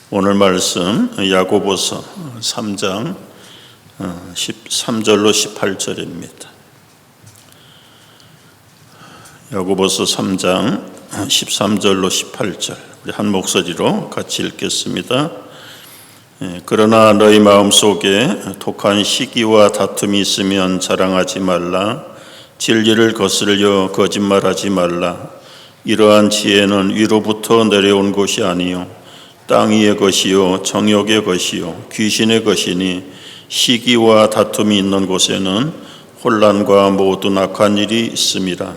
오늘 말씀 야고보서 3장 13절로 18절입니다. 야고보서 3장 13절로 18절 우리 한 목소리로 같이 읽겠습니다. 그러나 너희 마음속에 독한 시기와 다툼이 있으면 자랑하지 말라. 진리를 거스르려 거짓말하지 말라. 이러한 지혜는 위로부터 내려온 것이 아니요 땅 위의 것이요 정욕의 것이요 귀신의 것이니 시기와 다툼이 있는 곳에는 혼란과 모든 악한 일이 있음이라.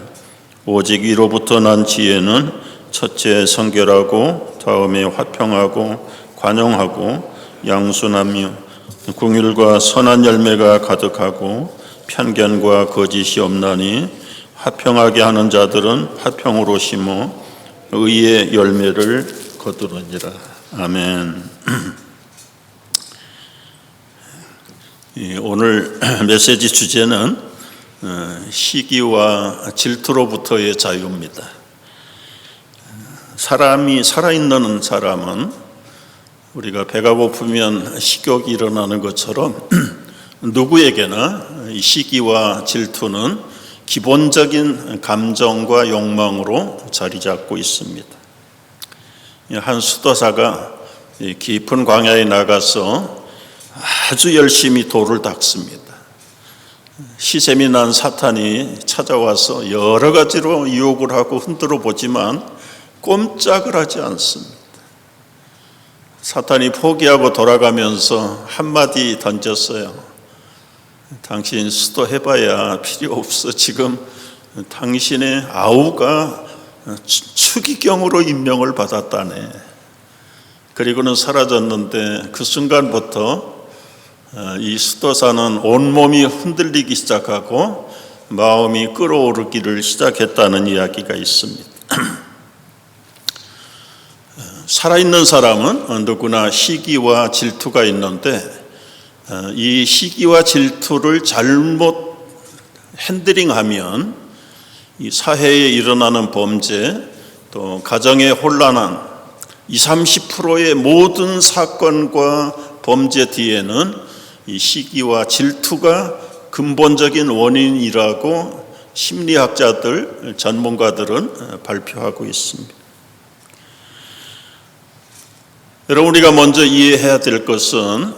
오직 위로부터 난 지혜는 첫째 성결하고 다음에 화평하고 관용하고 양순하며 긍휼과 선한 열매가 가득하고 편견과 거짓이 없나니 화평하게 하는 자들은 화평으로 심어 의의 열매를 거두느니라. 아멘. 오늘 메시지 주제는 시기와 질투로부터의 자유입니다. 사람이 살아있는 사람은 우리가 배가 고프면 식욕이 일어나는 것처럼 누구에게나 이 시기와 질투는 기본적인 감정과 욕망으로 자리 잡고 있습니다. 한 수도사가 깊은 광야에 나가서 아주 열심히 돌을 닦습니다. 시샘이 난 사탄이 찾아와서 여러 가지로 유혹을 하고 흔들어 보지만 꼼짝을 하지 않습니다. 사탄이 포기하고 돌아가면서 한마디 던졌어요. 당신 수도해봐야 필요 없어. 지금 당신의 아우가 추기경으로 임명을 받았다네. 그리고는 사라졌는데 그 순간부터 이 수도사는 온몸이 흔들리기 시작하고 마음이 끓어오르기를 시작했다는 이야기가 있습니다. 살아있는 사람은 누구나 시기와 질투가 있는데 이 시기와 질투를 잘못 핸들링하면 이 사회에 일어나는 범죄, 또 가정의 혼란한 20-30%의 모든 사건과 범죄 뒤에는 이 시기와 질투가 근본적인 원인이라고 심리학자들, 전문가들은 발표하고 있습니다. 여러분, 우리가 먼저 이해해야 될 것은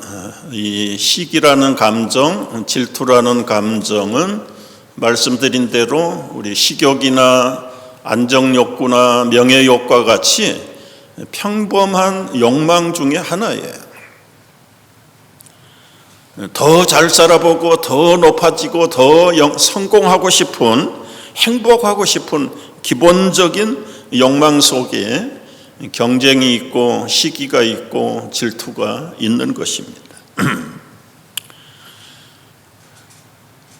이 시기라는 감정, 질투라는 감정은 말씀드린 대로 우리 식욕이나 안정욕구나 명예욕과 같이 평범한 욕망 중에 하나예요. 더 잘 살아보고 더 높아지고 더 성공하고 싶은, 행복하고 싶은 기본적인 욕망 속에 경쟁이 있고 시기가 있고 질투가 있는 것입니다.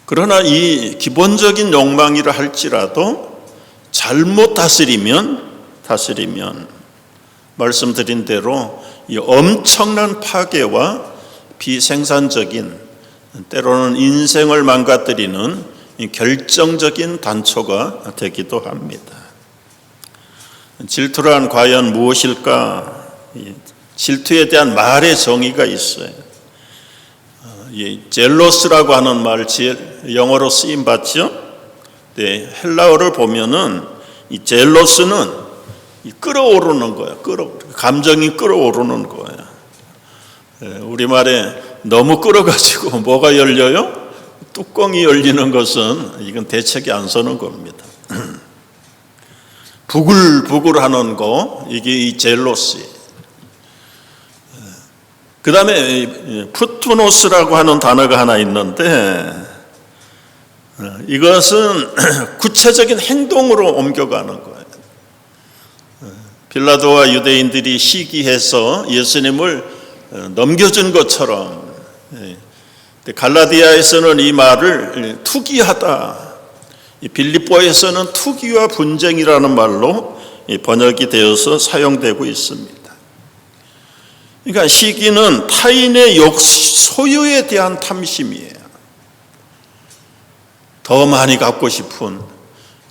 그러나 이 기본적인 욕망이라 할지라도 잘못 다스리면 말씀드린 대로 이 엄청난 파괴와 비생산적인, 때로는 인생을 망가뜨리는 결정적인 단초가 되기도 합니다. 질투란 과연 무엇일까? 질투에 대한 말의 정의가 있어요. 이 젤로스라고 하는 말, 영어로 쓰임 받죠? 네, 헬라어를 보면은 이 젤로스는 끌어오르는 거야. 감정이 끌어오르는 거야. 우리말에 너무 끌어가지고 뭐가 열려요? 뚜껑이 열리는 것은 이건 대책이 안 서는 겁니다. 부글부글하는 거, 이게 이 젤로스예요. 그 다음에 푸투노스라고 하는 단어가 하나 있는데 이것은 구체적인 행동으로 옮겨가는 거예요. 빌라도와 유대인들이 시기해서 예수님을 넘겨준 것처럼 갈라디아에서는 이 말을 투기하다, 빌립보에서는 투기와 분쟁이라는 말로 번역이 되어서 사용되고 있습니다. 그러니까 시기는 타인의 소유에 대한 탐심이에요. 더 많이 갖고 싶은,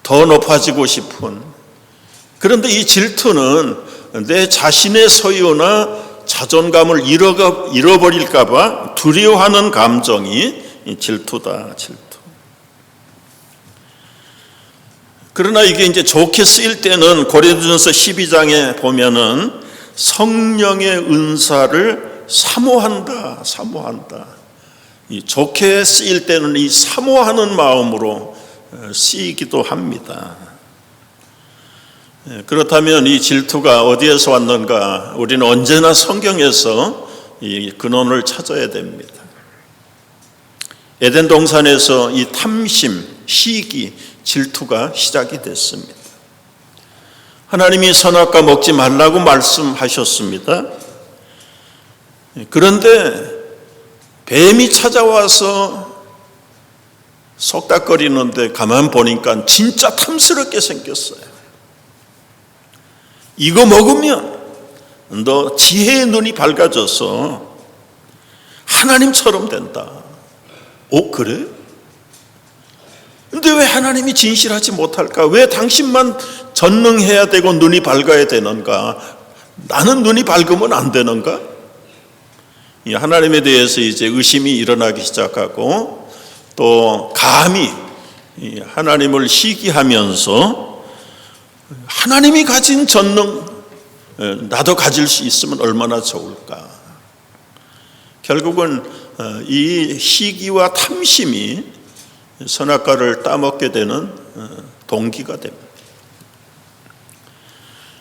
더 높아지고 싶은. 그런데 이 질투는 내 자신의 소유나 자존감을 잃어버릴까 봐 두려워하는 감정이 질투다, 질투. 그러나 이게 이제 좋게 쓰일 때는 고린도전서 12장에 보면은 성령의 은사를 사모한다, 사모한다. 이 좋게 쓰일 때는 이 사모하는 마음으로 쓰이기도 합니다. 그렇다면 이 질투가 어디에서 왔는가? 우리는 언제나 성경에서 이 근원을 찾아야 됩니다. 에덴 동산에서 이 탐심, 시기, 질투가 시작이 됐습니다. 하나님이 선악과 먹지 말라고 말씀하셨습니다. 그런데 뱀이 찾아와서 속닥거리는데 가만 보니까 진짜 탐스럽게 생겼어요. 이거 먹으면 너 지혜의 눈이 밝아져서 하나님처럼 된다. 그래? 근데 왜 하나님이 진실하지 못할까? 왜 당신만 전능해야 되고 눈이 밝아야 되는가? 나는 눈이 밝으면 안 되는가? 이 하나님에 대해서 이제 의심이 일어나기 시작하고 또 감히 하나님을 시기하면서 하나님이 가진 전능 나도 가질 수 있으면 얼마나 좋을까? 결국은 이 시기와 탐심이 선악과를 따먹게 되는 동기가 됩니다.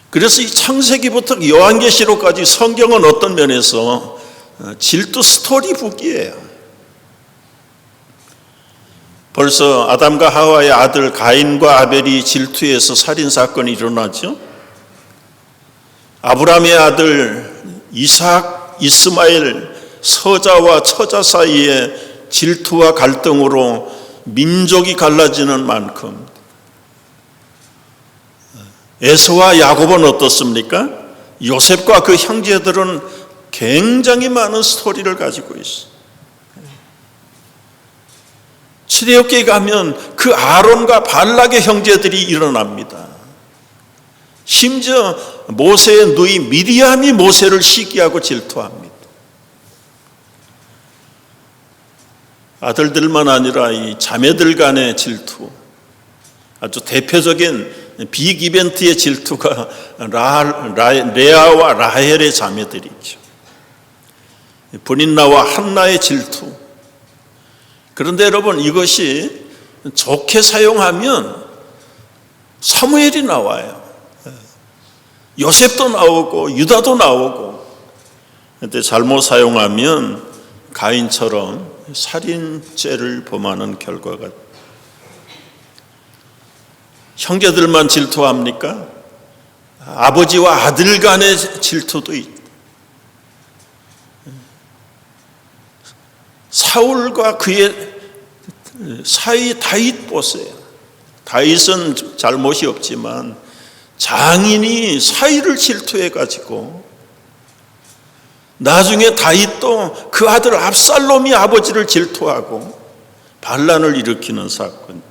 그래서 이 창세기부터 요한계시록까지 성경은 어떤 면에서 질투 스토리북이에요. 벌써 아담과 하와의 아들 가인과 아벨이 질투해서 살인사건이 일어나죠. 아브라함의 아들 이삭, 이스마엘, 서자와 처자 사이에 질투와 갈등으로 민족이 갈라지는 만큼 에서와 야곱은 어떻습니까? 요셉과 그 형제들은 굉장히 많은 스토리를 가지고 있어요. 출애굽기에 가면 그 아론과 발락의 형제들이 일어납니다. 심지어 모세의 누이 미리암이 모세를 시기하고 질투합니다. 아들들만 아니라 이 자매들 간의 질투, 아주 대표적인 빅 이벤트의 질투가 레아와 라헬의 자매들이죠. 브닌나와 한나의 질투. 그런데 여러분, 이것이 좋게 사용하면 사무엘이 나와요. 요셉도 나오고 유다도 나오고. 그런데 잘못 사용하면 가인처럼 살인죄를 범하는 결과가. 형제들만 질투합니까? 아버지와 아들 간의 질투도 있다. 사울과 그의 사이 다윗 보세요. 다윗은 잘못이 없지만 장인이 사위를 질투해가지고 나중에 다윗도 그 아들 압살롬이 아버지를 질투하고 반란을 일으키는 사건.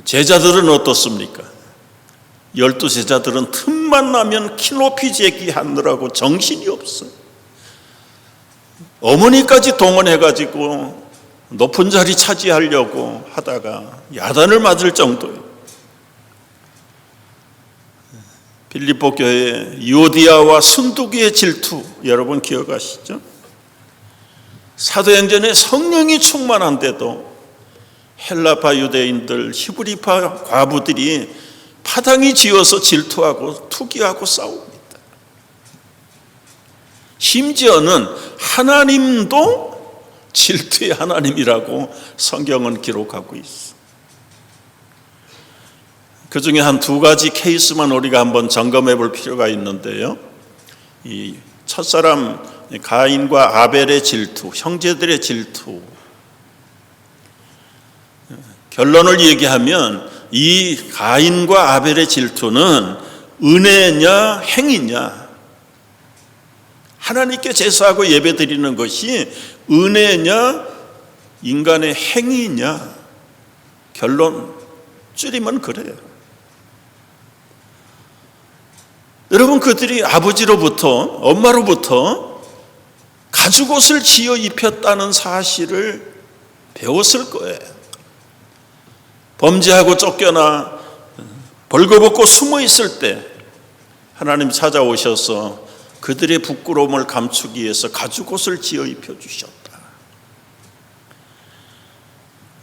제자들은 어떻습니까? 12제자들은 틈만 나면 키높이 제기하느라고 정신이 없어. 어머니까지 동원해가지고 높은 자리 차지하려고 하다가 야단을 맞을 정도예요. 빌립보 교회 유오디아와 순두기의 질투 여러분 기억하시죠? 사도행전에 성령이 충만한데도 헬라파 유대인들, 히브리파 과부들이 파당이 지어서 질투하고 투기하고 싸웁니다. 심지어는 하나님도 질투의 하나님이라고 성경은 기록하고 있어. 그 중에 한 두 가지 케이스만 우리가 한번 점검해 볼 필요가 있는데요. 이 첫사람 가인과 아벨의 질투, 형제들의 질투. 결론을 얘기하면 이 가인과 아벨의 질투는 은혜냐 행위냐, 하나님께 제사하고 예배드리는 것이 은혜냐 인간의 행위냐, 결론 줄이면 그래요. 여러분, 그들이 아버지로부터, 엄마로부터 가죽옷을 지어 입혔다는 사실을 배웠을 거예요. 범죄하고 쫓겨나 벌거벗고 숨어 있을 때 하나님 찾아오셔서 그들의 부끄러움을 감추기 위해서 가죽옷을 지어 입혀주셨다.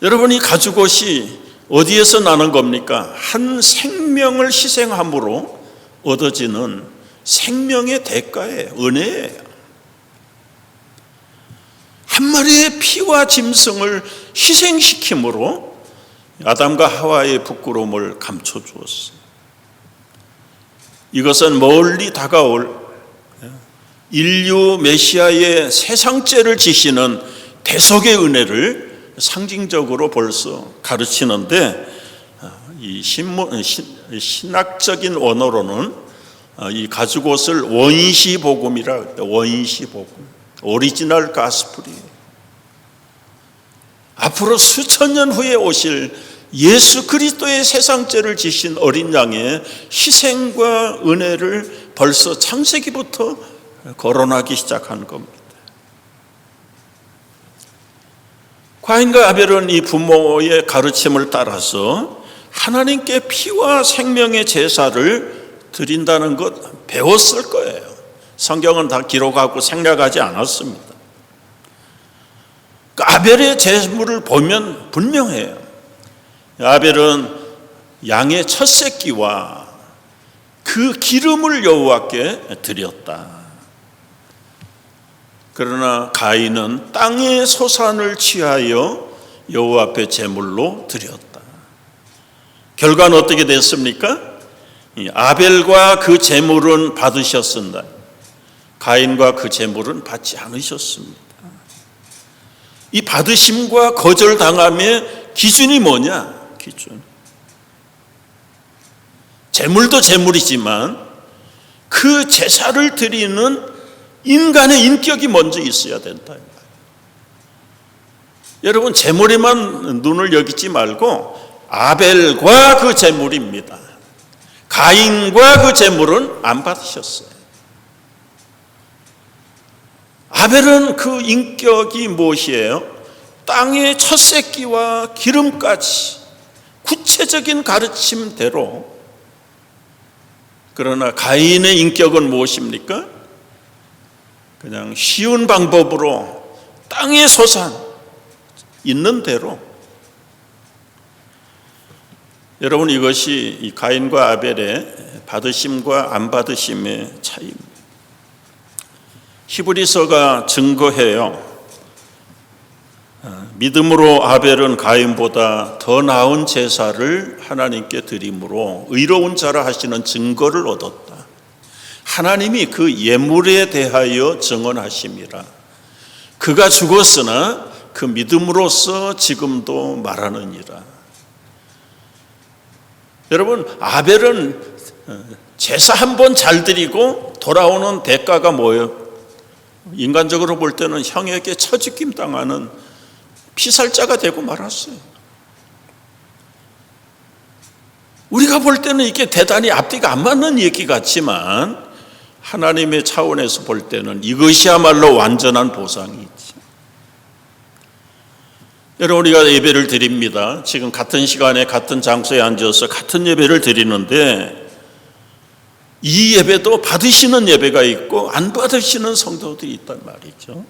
여러분, 이 가죽옷이 어디에서 나는 겁니까? 한 생명을 희생함으로 얻어지는 생명의 대가예요. 은혜예요. 한 마리의 피와 짐승을 희생시킴으로 아담과 하와의 부끄러움을 감춰주었어요. 이것은 멀리 다가올 인류 메시아의 세상죄를 지시는 대속의 은혜를 상징적으로 벌써 가르치는데, 이 신학적인 언어로는 이 가죽옷을 원시복음이라 합니다. 원시복음, 오리지널 가스플이에요. 앞으로 수천 년 후에 오실 예수 그리스도의 세상죄를 지신 어린 양의 희생과 은혜를 벌써 창세기부터 거론하기 시작한 겁니다. 가인과 아벨은 이 부모의 가르침을 따라서 하나님께 피와 생명의 제사를 드린다는 것 배웠을 거예요. 성경은 다 기록하고 생략하지 않았습니다. 아벨의 제물을 보면 분명해요. 아벨은 양의 첫 새끼와 그 기름을 여호와께 드렸다. 그러나 가인은 땅의 소산을 취하여 여호와 앞에 제물로 드렸다. 결과는 어떻게 됐습니까? 아벨과 그 제물은 받으셨습니다. 가인과 그 제물은 받지 않으셨습니다. 이 받으심과 거절당함의 기준이 뭐냐? 기준. 제물도 제물이지만 그 제사를 드리는 인간의 인격이 먼저 있어야 된다. 여러분, 제물에만 눈을 여기지 말고 아벨과 그 제물입니다. 가인과 그 제물은 안 받으셨어요. 아벨은 그 인격이 무엇이에요? 땅의 첫 새끼와 기름까지 구체적인 가르침대로. 그러나 가인의 인격은 무엇입니까? 그냥 쉬운 방법으로 땅의 소산 있는 대로. 여러분, 이것이 이 가인과 아벨의 받으심과 안 받으심의 차이입니다. 히브리서가 증거해요. 믿음으로 아벨은 가인보다 더 나은 제사를 하나님께 드림으로 의로운 자라 하시는 증거를 얻었다. 하나님이 그 예물에 대하여 증언하심이라. 그가 죽었으나 그 믿음으로써 지금도 말하느니라. 여러분, 아벨은 제사 한 번 잘 드리고 돌아오는 대가가 뭐예요? 인간적으로 볼 때는 형에게 처지김 당하는 피살자가 되고 말았어요. 우리가 볼 때는 이게 대단히 앞뒤가 안 맞는 얘기 같지만 하나님의 차원에서 볼 때는 이것이야말로 완전한 보상이지. 여러분, 우리가 예배를 드립니다. 지금 같은 시간에 같은 장소에 앉아서 같은 예배를 드리는데 이 예배도 받으시는 예배가 있고 안 받으시는 성도들이 있단 말이죠.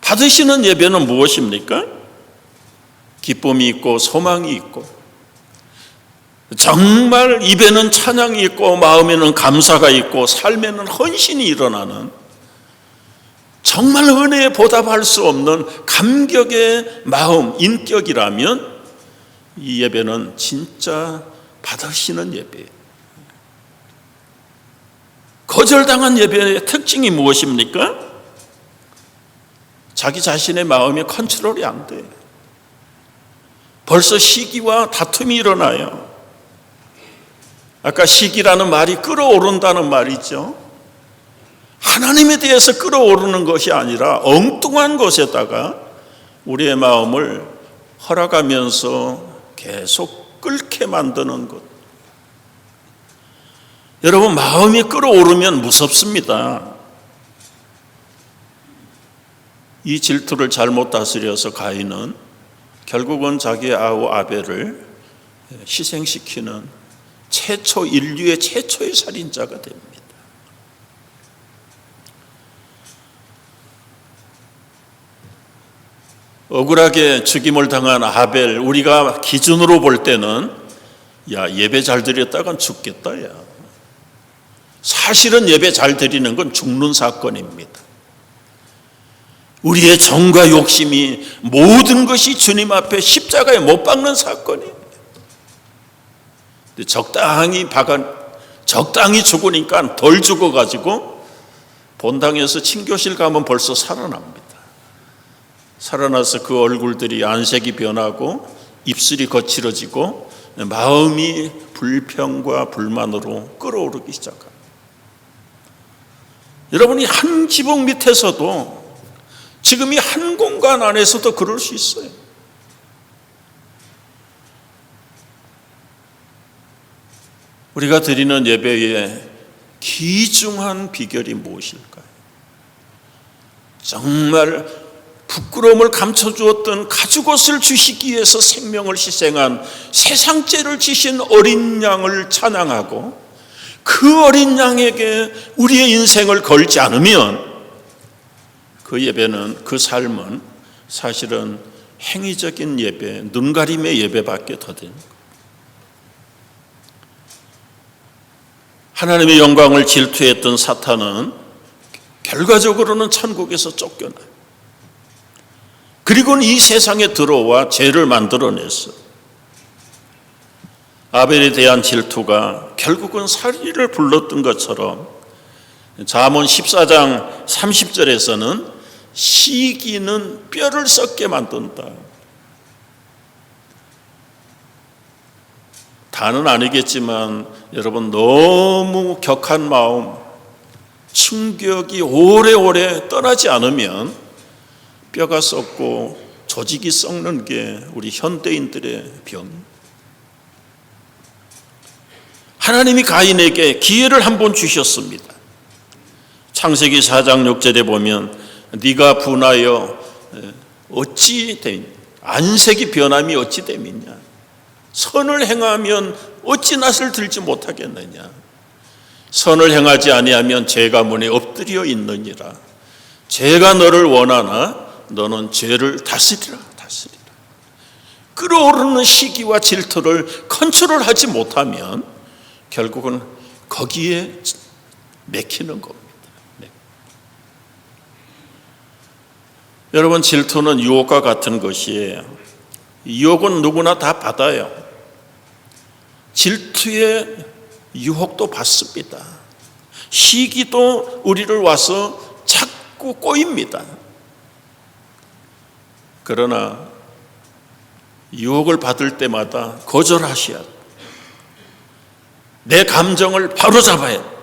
받으시는 예배는 무엇입니까? 기쁨이 있고 소망이 있고 정말 입에는 찬양이 있고 마음에는 감사가 있고 삶에는 헌신이 일어나는 정말 은혜에 보답할 수 없는 감격의 마음, 인격이라면 이 예배는 진짜 받으시는 예배예요. 거절당한 예배의 특징이 무엇입니까? 자기 자신의 마음이 컨트롤이 안 돼요. 벌써 시기와 다툼이 일어나요. 아까 시기라는 말이 끌어오른다는 말이죠. 하나님에 대해서 끌어오르는 것이 아니라 엉뚱한 것에다가 우리의 마음을 허락하면서 계속 끓게 만드는 것. 여러분, 마음이 끓어오르면 무섭습니다. 이 질투를 잘못 다스려서 가인은 결국은 자기의 아우 아벨을 희생시키는 인류의 최초의 살인자가 됩니다. 억울하게 죽임을 당한 아벨, 우리가 기준으로 볼 때는 예배 잘 드렸다간 죽겠다. 사실은 예배 잘 드리는 건 죽는 사건입니다. 우리의 정과 욕심이 모든 것이 주님 앞에 십자가에 못 박는 사건이에요. 적당히 죽으니까 덜 죽어가지고 본당에서 친교실 가면 벌써 살아납니다. 살아나서 그 얼굴들이 안색이 변하고 입술이 거칠어지고 마음이 불평과 불만으로 끓어오르기 시작합니다. 여러분이 한 지붕 밑에서도 지금 이 한 공간 안에서도 그럴 수 있어요. 우리가 드리는 예배의 귀중한 비결이 무엇일까요? 정말 부끄러움을 감춰주었던 가죽옷을 주시기 위해서 생명을 희생한 세상죄를 지신 어린 양을 찬양하고 그 어린 양에게 우리의 인생을 걸지 않으면 그 예배는, 그 삶은 사실은 행위적인 예배, 눈가림의 예배밖에 더 되는 거예요. 하나님의 영광을 질투했던 사탄은 결과적으로는 천국에서 쫓겨나요. 그리고는 이 세상에 들어와 죄를 만들어냈어. 아벨에 대한 질투가 결국은 살인을 불렀던 것처럼 잠언 14장 30절에서는 시기는 뼈를 썩게 만든다. 다는 아니겠지만 여러분, 너무 격한 마음, 충격이 오래오래 떠나지 않으면 뼈가 썩고 조직이 썩는 게 우리 현대인들의 병. 하나님이 가인에게 기회를 한 번 주셨습니다. 창세기 4장 6절에 보면 네가 분하여 어찌 되냐, 안색이 변함이 어찌 됨이냐, 선을 행하면 어찌 낯을 들지 못하겠느냐, 선을 행하지 아니하면 죄가 문에 엎드려 있느니라. 죄가 너를 원하나 너는 죄를 다스리라. 끓어오르는 시기와 질투를 컨트롤하지 못하면 결국은 거기에 맥히는 겁니다. 여러분, 질투는 유혹과 같은 것이에요. 유혹은 누구나 다 받아요. 질투의 유혹도 받습니다. 시기도 우리를 와서 자꾸 꼬입니다. 그러나 유혹을 받을 때마다 거절하셔야 돼요. 내 감정을 바로잡아야 돼요.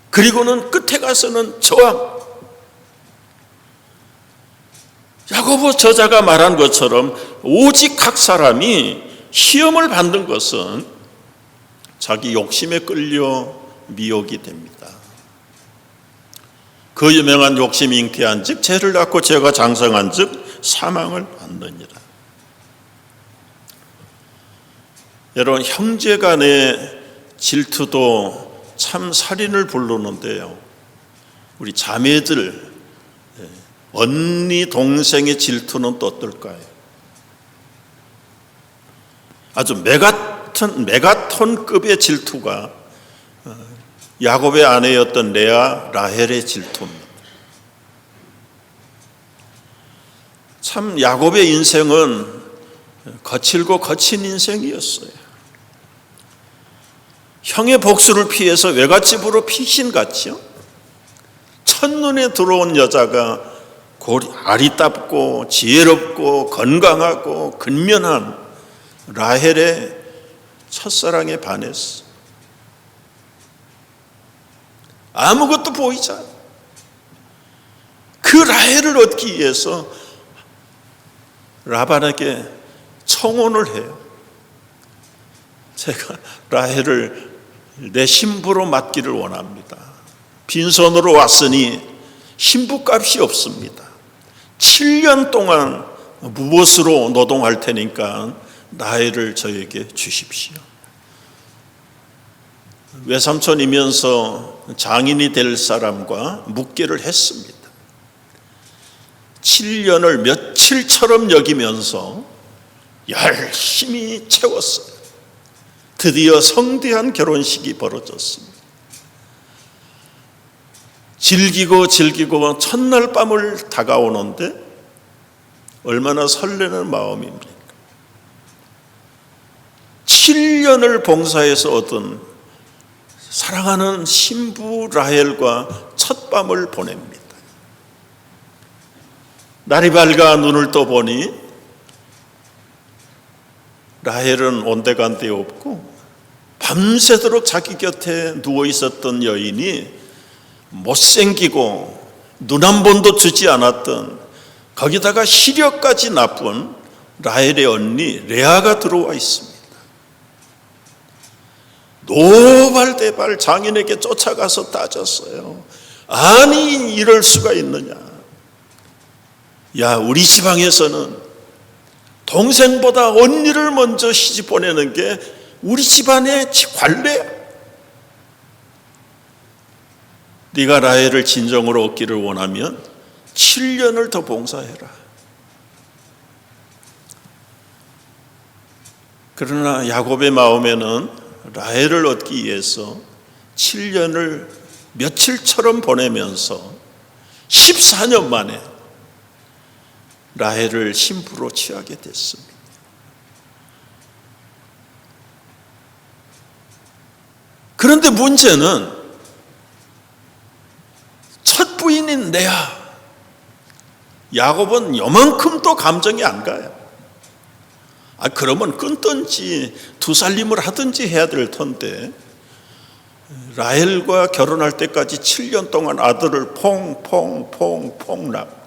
그리고는 끝에 가서는 저항. 야고보 저자가 말한 것처럼 오직 각 사람이 시험을 받는 것은 자기 욕심에 끌려 미혹이 됩니다. 그 유명한 욕심이 잉태한 즉 죄를 낳고 죄가 장성한 즉 사망을 얻느니라. 여러분, 형제 간의 질투도 참 살인을 부르는데요, 우리 자매들, 언니 동생의 질투는 또 어떨까요? 아주 메가톤급의 질투가 야곱의 아내였던 레아 라헬의 질투입니다. 참 야곱의 인생은 거칠고 거친 인생이었어요. 형의 복수를 피해서 외갓집으로 피신갔죠. 첫눈에 들어온 여자가 아리답고 지혜롭고 건강하고 근면한 라헬의 첫사랑에 반했어. 아무것도 보이지 않아. 그 라헬을 얻기 위해서 라반에게 청혼을 해요. 제가 라헬을 내 신부로 맡기를 원합니다. 빈손으로 왔으니 신부값이 없습니다. 7년 동안 무엇으로 노동할 테니까 나이를 저에게 주십시오. 외삼촌이면서 장인이 될 사람과 묵계를 했습니다. 7년을 며칠처럼 여기면서 열심히 채웠어요. 드디어 성대한 결혼식이 벌어졌습니다. 즐기고 첫날 밤을 다가오는데 얼마나 설레는 마음입니까? 7년을 봉사해서 얻은 사랑하는 신부 라헬과 첫 밤을 보냅니다. 날이 밝아 눈을 떠보니 라헬은 온데간데 없고 밤새도록 자기 곁에 누워 있었던 여인이 못생기고 눈 한 번도 주지 않았던, 거기다가 시력까지 나쁜 라헬의 언니 레아가 들어와 있습니다. 노발대발 장인에게 쫓아가서 따졌어요. 아니, 이럴 수가 있느냐. 야, 우리 지방에서는 동생보다 언니를 먼저 시집 보내는 게 우리 집안의 관례야. 네가 라헬을 진정으로 얻기를 원하면 7년을 더 봉사해라. 그러나 야곱의 마음에는 라헬을 얻기 위해서 7년을 며칠처럼 보내면서 14년 만에 라헬을 신부로 취하게 됐습니다. 그런데 문제는 첫 부인인 레아, 야곱은 요만큼도 감정이 안 가요. 그러면 끊든지 두 살림을 하든지 해야 될 텐데, 라헬과 결혼할 때까지 7년 동안 아들을 퐁퐁퐁퐁 낳고,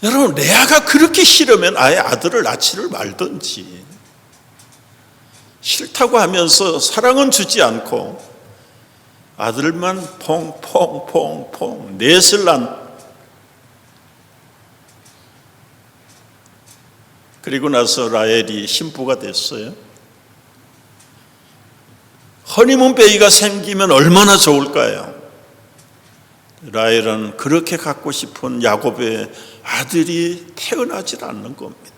여러분, 레아가 그렇게 싫으면 아예 아들을 낳지를 말든지, 싫다고 하면서 사랑은 주지 않고 아들만 퐁퐁퐁퐁 넷을 낳은. 그리고 나서 라헬이 신부가 됐어요. 허니문 베이가 생기면 얼마나 좋을까요? 라헬은 그렇게 갖고 싶은 야곱의 아들이 태어나질 않는 겁니다.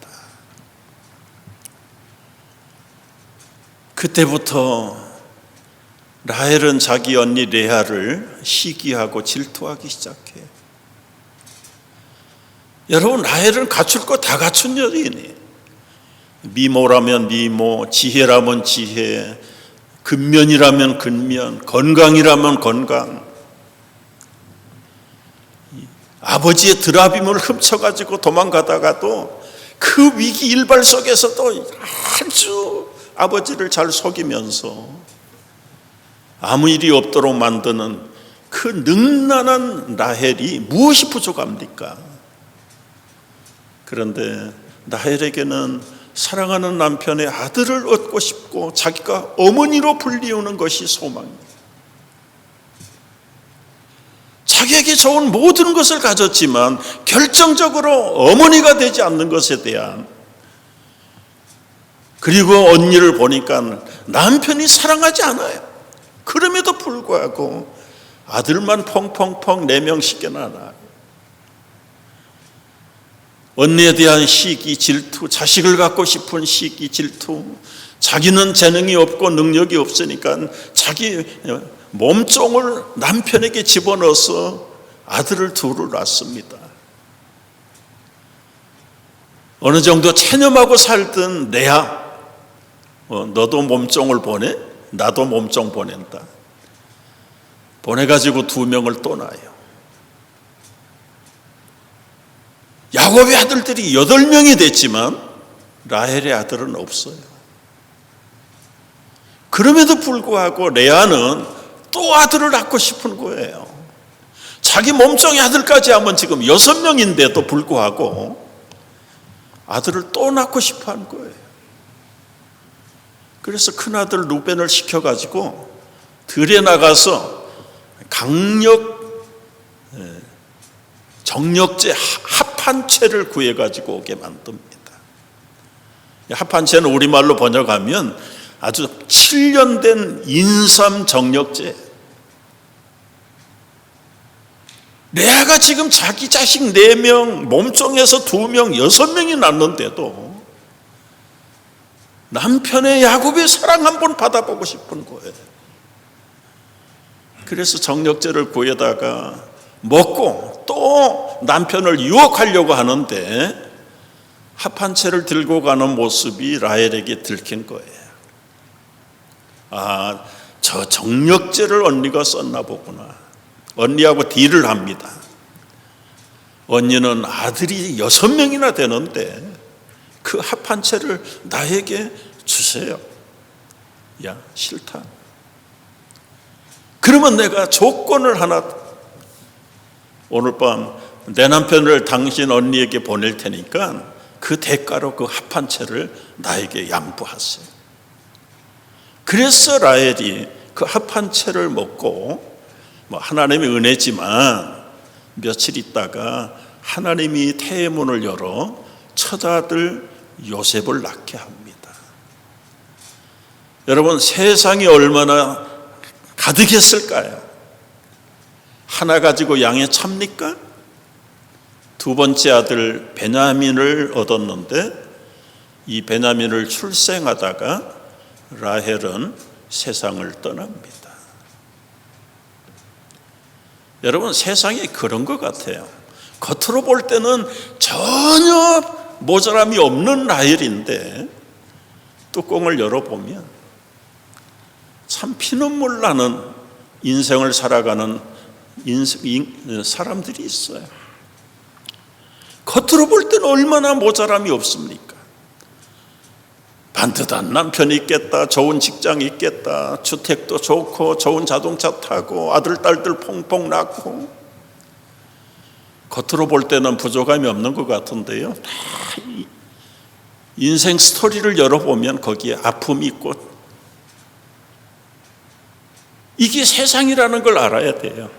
그때부터 라헬은 자기 언니 레아를 시기하고 질투하기 시작해요. 여러분, 라헬은 갖출 거 다 갖춘 여인이에요. 미모라면 미모, 지혜라면 지혜, 근면이라면 근면, 건강이라면 건강. 아버지의 드라빔을 훔쳐가지고 도망가다가도 그 위기 일발 속에서도 아주 아버지를 잘 속이면서 아무 일이 없도록 만드는 그 능란한 라헬이 무엇이 부족합니까? 그런데 라헬에게는 사랑하는 남편의 아들을 얻고 싶고 자기가 어머니로 불리우는 것이 소망입니다. 자기에게 좋은 모든 것을 가졌지만 결정적으로 어머니가 되지 않는 것에 대한, 그리고 언니를 보니까 남편이 사랑하지 않아요. 그럼에도 불구하고 아들만 펑펑펑 4명 시켜놔. 언니에 대한 시기, 질투, 자식을 갖고 싶은 시기, 질투, 자기는 재능이 없고 능력이 없으니까 자기 몸종을 남편에게 집어넣어서 아들을 둘을 낳습니다. 어느 정도 체념하고 살던 레아, 너도 몸종을 보내? 나도 몸종 보낸다. 보내가지고 2명을 또 낳아요. 야곱의 아들들이 8명이 됐지만 라헬의 아들은 없어요. 그럼에도 불구하고 레아는 또 아들을 낳고 싶은 거예요. 자기 몸종의 아들까지 하면 지금 6명인데도 불구하고 아들을 또 낳고 싶어 하는 거예요. 그래서 큰아들 루벤을 시켜가지고 들에 나가서 강력 정력제 합한 채를 구해가지고 오게 만듭니다. 합한 채는 우리말로 번역하면 아주 7년 된 인삼 정력제. 레아가 지금 자기 자식 4명, 몸종에서 2명, 6명이 낳는데도 남편의 야곱의 사랑 한번 받아보고 싶은 거예요. 그래서 정력제를 구해다가 먹고 또 남편을 유혹하려고 하는데 합한 채를 들고 가는 모습이 라헬에게 들킨 거예요. 아, 저 정력제를 언니가 썼나 보구나. 언니하고 딜을 합니다. 언니는 아들이 6명이나 되는데 그 합한 채를 나에게 주세요. 야, 싫다. 그러면 내가 조건을 하나, 오늘 밤 내 남편을 당신 언니에게 보낼 테니까 그 대가로 그 합한 채를 나에게 양보하세요. 그래서 라헬이 그 합한 채를 먹고, 하나님의 은혜지만 며칠 있다가 하나님이 태의 문을 열어 첫아들 요셉을 낳게 합니다. 여러분, 세상이 얼마나 가득했을까요? 하나 가지고 양에 찹니까? 두 번째 아들 베냐민을 얻었는데 이 베냐민을 출생하다가 라헬은 세상을 떠납니다. 여러분, 세상이 그런 것 같아요. 겉으로 볼 때는 전혀 모자람이 없는 라헬인데 뚜껑을 열어보면 참 피눈물 나는 인생을 살아가는 사람들이 있어요. 겉으로 볼 때는 얼마나 모자람이 없습니까? 반듯한 남편이 있겠다, 좋은 직장이 있겠다, 주택도 좋고 좋은 자동차 타고 아들 딸들 퐁퐁 낳고, 겉으로 볼 때는 부족함이 없는 것 같은데요, 다 인생 스토리를 열어보면 거기에 아픔이 있고, 이게 세상이라는 걸 알아야 돼요.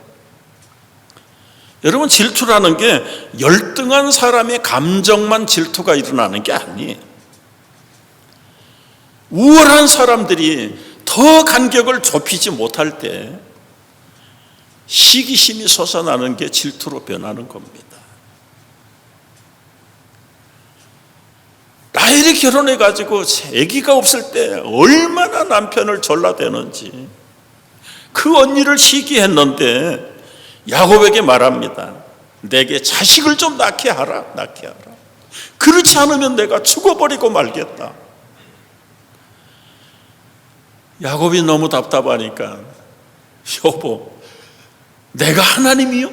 여러분, 질투라는 게 열등한 사람의 감정만 질투가 일어나는 게 아니에요. 우월한 사람들이 더 간격을 좁히지 못할 때 시기심이 솟아나는 게 질투로 변하는 겁니다. 라헬이 결혼해가지고 아기가 없을 때 얼마나 남편을 졸라대는지, 그 언니를 시기했는데 야곱에게 말합니다. 내게 자식을 좀 낳게 하라. 그렇지 않으면 내가 죽어버리고 말겠다. 야곱이 너무 답답하니까, 여보, 내가 하나님이요?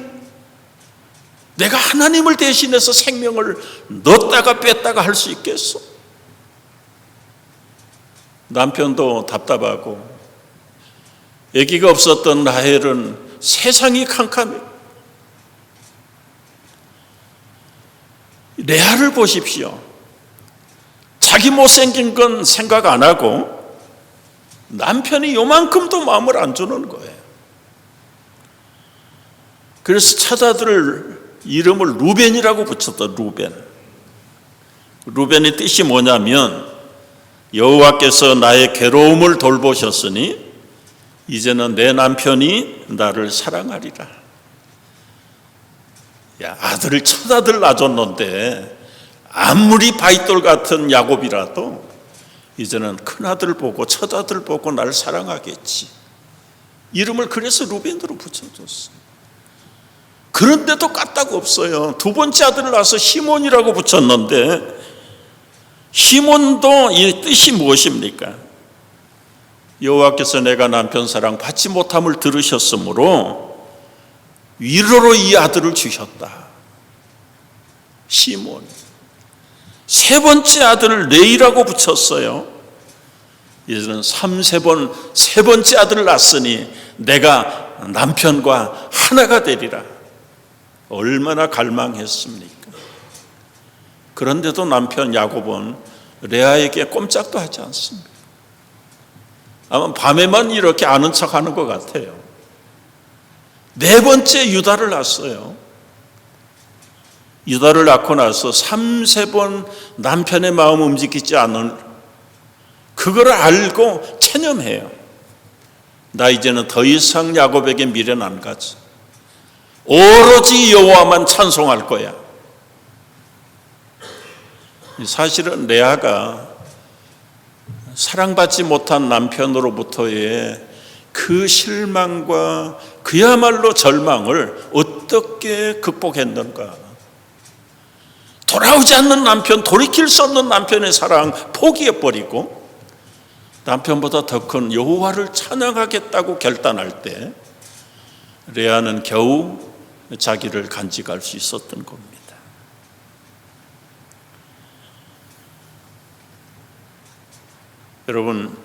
내가 하나님을 대신해서 생명을 넣었다가 뺐다가 할 수 있겠어? 남편도 답답하고, 아기가 없었던 라헬은 세상이 캄캄해. 레아를 보십시오. 자기 못생긴 건 생각 안 하고 남편이 요만큼도 마음을 안 주는 거예요. 그래서 첫아들 이름을 루벤이라고 붙였다. 루벤의 뜻이 뭐냐면, 여호와께서 나의 괴로움을 돌보셨으니 이제는 내 남편이 나를 사랑하리라. 야, 아들을 첫아들 낳았는데 아무리 바위돌 같은 야곱이라도 이제는 큰아들 보고 첫아들 보고 나를 사랑하겠지. 이름을 그래서 루벤으로 붙여줬어요. 그런데도 까딱 없어요. 두 번째 아들을 낳아서 시몬이라고 붙였는데, 시몬도 이 뜻이 무엇입니까? 여호와께서 내가 남편 사랑 받지 못함을 들으셨으므로 위로로 이 아들을 주셨다. 시몬. 세 번째 아들을 레이라고 붙였어요. 이제는 세 번째 아들을 낳았으니 내가 남편과 하나가 되리라. 얼마나 갈망했습니까? 그런데도 남편 야곱은 레아에게 꼼짝도 하지 않습니다. 아마 밤에만 이렇게 아는 척하는 것 같아요. 네 번째 유다를 낳았어요. 유다를 낳고 나서 3-4번 남편의 마음 움직이지 않은 그걸 알고 체념해요. 나 이제는 더 이상 야곱에게 미련 안 가지. 오로지 여호와만 찬송할 거야. 사실은 레아가 사랑받지 못한 남편으로부터의 그 실망과 그야말로 절망을 어떻게 극복했는가? 돌아오지 않는 남편, 돌이킬 수 없는 남편의 사랑 포기해버리고 남편보다 더 큰 여호와를 찬양하겠다고 결단할 때 레아는 겨우 자기를 간직할 수 있었던 겁니다. 여러분,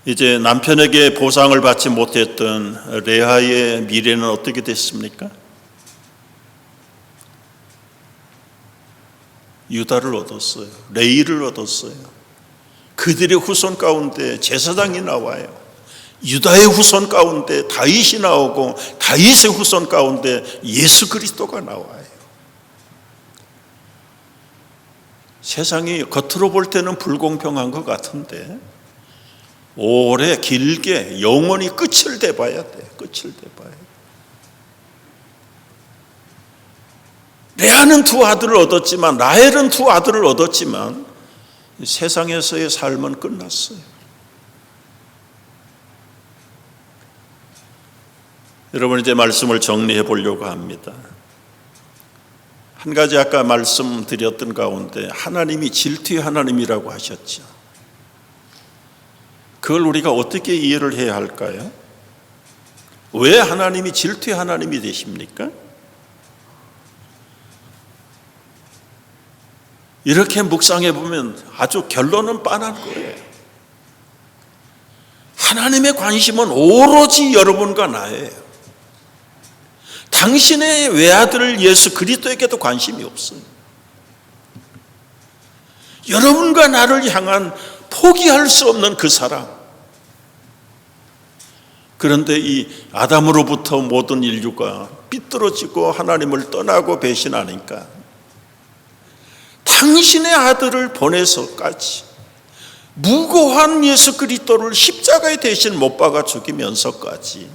이제 남편에게 보상을 받지 못했던 레아의 미래는 어떻게 됐습니까? 유다를 얻었어요. 레이를 얻었어요. 그들의 후손 가운데 제사장이 나와요. 유다의 후손 가운데 다윗이 나오고 다윗의 후손 가운데 예수 그리스도가 나와요. 세상이 겉으로 볼 때는 불공평한 것 같은데 오래 길게 영원히 끝을 대봐야 돼. 끝을 대봐야 돼. 레아는 2 아들을 얻었지만 라헬은 2 아들을 얻었지만 세상에서의 삶은 끝났어요. 여러분, 이제 말씀을 정리해 보려고 합니다. 한 가지 아까 말씀드렸던 가운데 하나님이 질투의 하나님이라고 하셨죠. 그걸 우리가 어떻게 이해를 해야 할까요? 왜 하나님이 질투의 하나님이 되십니까? 이렇게 묵상해 보면 아주 결론은 뻔한 거예요. 하나님의 관심은 오로지 여러분과 나예요. 당신의 외아들 예수 그리스도에게도 관심이 없어요. 여러분과 나를 향한 포기할 수 없는 그 사랑. 그런데 이 아담으로부터 모든 인류가 삐뚤어지고 하나님을 떠나고 배신하니까 당신의 아들을 보내서까지 무고한 예수 그리스도를 십자가에 대신 못 박아 죽이면서까지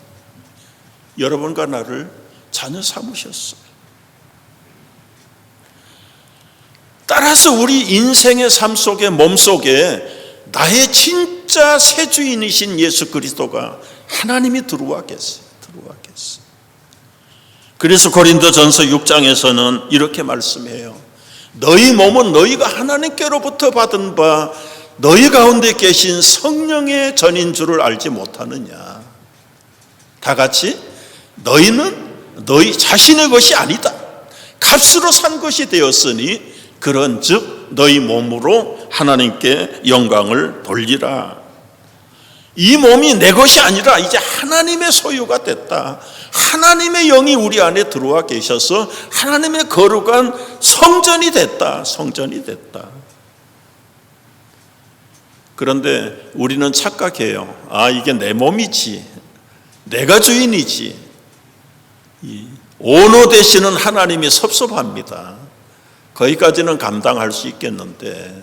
여러분과 나를 자녀 삼으셨어요. 따라서 우리 인생의 삶 속에 몸속에 나의 진짜 새 주인이신 예수 그리스도가 하나님이 들어와 계세요. 들어와 계세요. 그래서 고린도전서 6장에서는 이렇게 말씀해요. 너희 몸은 너희가 하나님께로부터 받은 바 너희 가운데 계신 성령의 전인 줄을 알지 못하느냐. 다 같이 너희는 너희 자신의 것이 아니다. 값으로 산 것이 되었으니 그런즉 너희 몸으로 하나님께 영광을 돌리라. 이 몸이 내 것이 아니라 이제 하나님의 소유가 됐다. 하나님의 영이 우리 안에 들어와 계셔서 하나님의 거룩한 성전이 됐다. 성전이 됐다. 그런데 우리는 착각해요. 아, 이게 내 몸이지. 내가 주인이지. 오노 되시는 하나님이 섭섭합니다. 거기까지는 감당할 수 있겠는데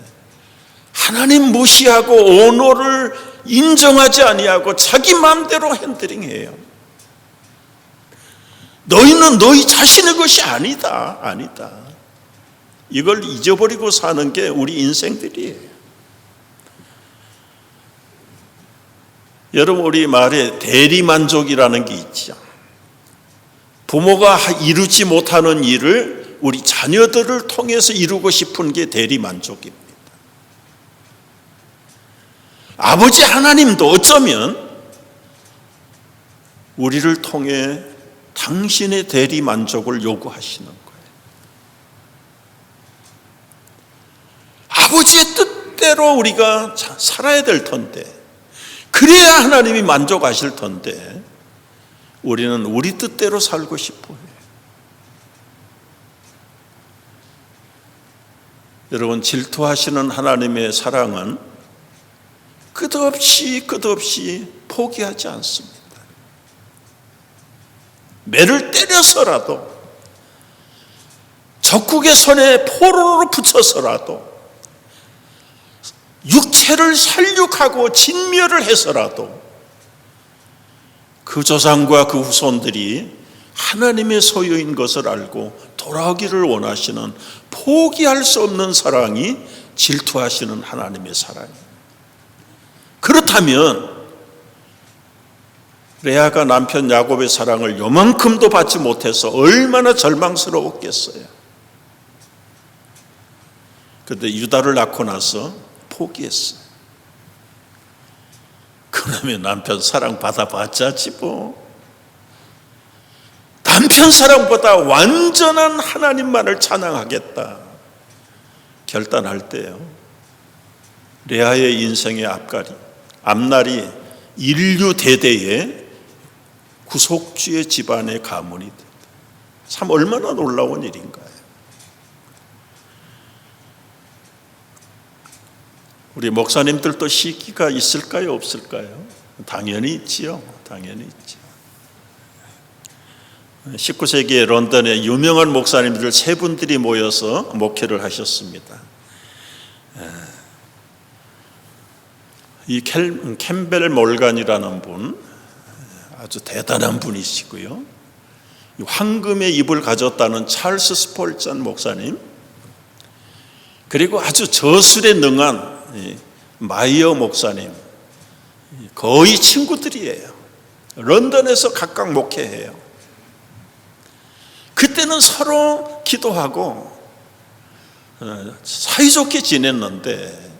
하나님 무시하고 오노를 인정하지 아니하고 자기 마음대로 핸들링해요. 너희는 너희 자신의 것이 아니다. 아니다. 이걸 잊어버리고 사는 게 우리 인생들이에요. 여러분, 우리 말에 대리만족이라는 게 있죠. 부모가 이루지 못하는 일을 우리 자녀들을 통해서 이루고 싶은 게 대리만족입니다. 아버지 하나님도 어쩌면 우리를 통해 당신의 대리만족을 요구하시는 거예요. 아버지의 뜻대로 우리가 살아야 될 텐데, 그래야 하나님이 만족하실 텐데 우리는 우리 뜻대로 살고 싶어요. 여러분, 질투하시는 하나님의 사랑은 그 끝없이 포기하지 않습니다. 매를 때려서라도, 적국의 손에 포로로 붙여서라도, 육체를 살육하고 진멸을 해서라도 그 조상과 그 후손들이 하나님의 소유인 것을 알고 돌아오기를 원하시는, 포기할 수 없는 사랑이 질투하시는 하나님의 사랑이에요. 그렇다면 레아가 남편 야곱의 사랑을 요만큼도 받지 못해서 얼마나 절망스러웠겠어요. 그런데 유다를 낳고 나서 포기했어요. 그러면 남편 사랑 받아봤자지 뭐. 남편 사랑보다 완전한 하나님만을 찬양하겠다 결단할 때요, 레아의 인생의 앞날이 인류 대대의 구속주의 집안의 가문이 된다. 참 얼마나 놀라운 일인가요? 우리 목사님들도 시기가 있을까요, 없을까요? 당연히 있지요. 당연히 있죠. 19세기에 런던에 유명한 목사님들 세 분들이 모여서 목회를 하셨습니다. 이 캠벨 몰간이라는 분, 아주 대단한 분이시고요, 황금의 입을 가졌다는 찰스 스폴전 목사님, 그리고 아주 저술에 능한 마이어 목사님, 거의 친구들이에요. 런던에서 각각 목회해요. 그때는 서로 기도하고 사이좋게 지냈는데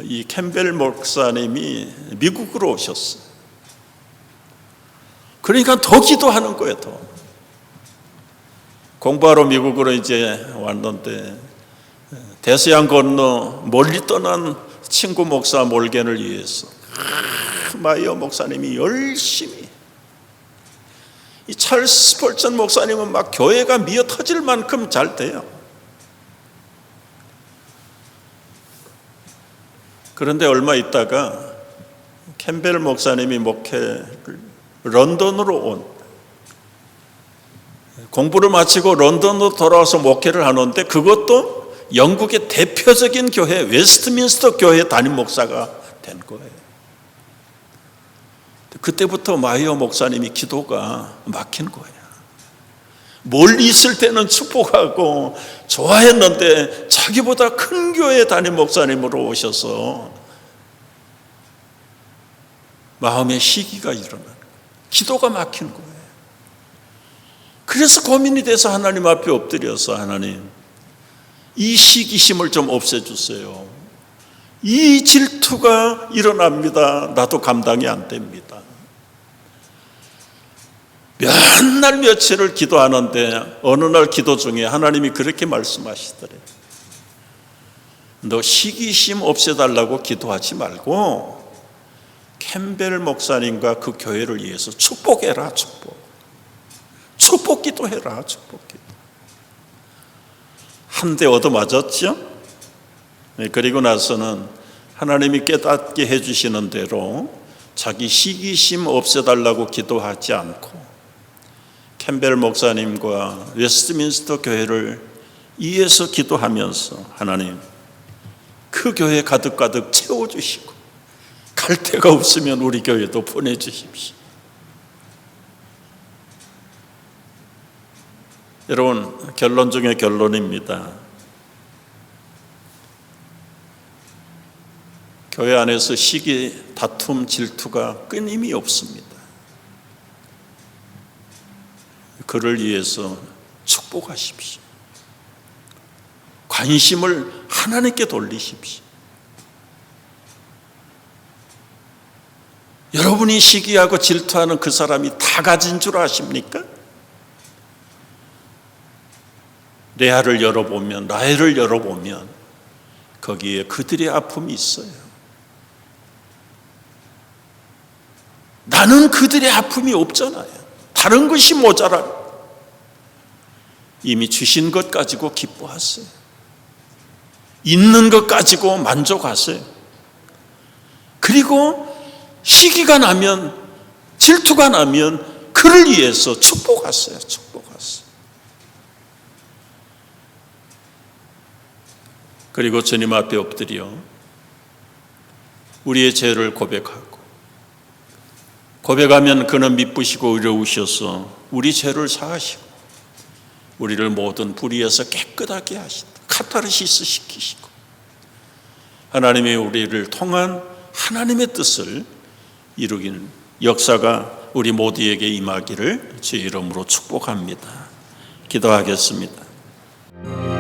이 캠벨 목사님이 미국으로 오셨어요. 그러니까 더 기도하는 거예요. 더 공부하러 미국으로 이제 왔는데 대서양 건너 멀리 떠난 친구 목사 몰겐을 위해서 마이어 목사님이 열심히, 이 찰스 스폴전 목사님은 막 교회가 미어 터질 만큼 잘 돼요. 그런데 얼마 있다가 캠벨 목사님이 목회를 런던으로 온, 공부를 마치고 런던으로 돌아와서 목회를 하는데 그것도 영국의 대표적인 교회 웨스트민스터 교회 담임 목사가 된 거예요. 그때부터 마이어 목사님이 기도가 막힌 거예요. 멀리 있을 때는 축복하고 좋아했는데 자기보다 큰 교회 담임 목사님으로 오셔서 마음의 시기가 일어나는 거예요. 기도가 막힌 거예요. 그래서 고민이 돼서 하나님 앞에 엎드려서, 하나님, 이 시기심을 좀 없애주세요. 이 질투가 일어납니다. 나도 감당이 안 됩니다. 몇 날 며칠을 기도하는데 어느 날 기도 중에 하나님이 그렇게 말씀하시더래요. 너 시기심 없애달라고 기도하지 말고 캠벨 목사님과 그 교회를 위해서 축복해라. 축복 기도해라. 축복 기도. 한 대 얻어맞았죠. 그리고 나서는 하나님이 깨닫게 해주시는 대로 자기 시기심 없애달라고 기도하지 않고 캠벨 목사님과 웨스트민스터 교회를 위해서 기도하면서, 하나님, 그 교회 가득가득 채워주시고 갈 데가 없으면 우리 교회도 보내주십시오. 여러분, 결론 중에 결론입니다. 교회 안에서 시기, 다툼, 질투가 끊임이 없습니다. 그를 위해서 축복하십시오. 관심을 하나님께 돌리십시오. 여러분이 시기하고 질투하는 그 사람이 다 가진 줄 아십니까? 레아를 열어보면, 라헬을 열어보면 거기에 그들의 아픔이 있어요. 나는 그들의 아픔이 없잖아요. 다른 것이 모자라. 이미 주신 것 가지고 기뻐하세요. 있는 것 가지고 만족하세요. 그리고 시기가 나면, 질투가 나면 그를 위해서 축복하세요. 축복하세요. 그리고 주님 앞에 엎드려 우리의 죄를 고백하면 그는 미쁘시고 의로우셔서 우리 죄를 사하시고 우리를 모든 불의에서 깨끗하게 하신다. 카타르시스 시키시고 하나님의 우리를 통한 하나님의 뜻을 이루기는 역사가 우리 모두에게 임하기를 주의 이름으로 축복합니다. 기도하겠습니다.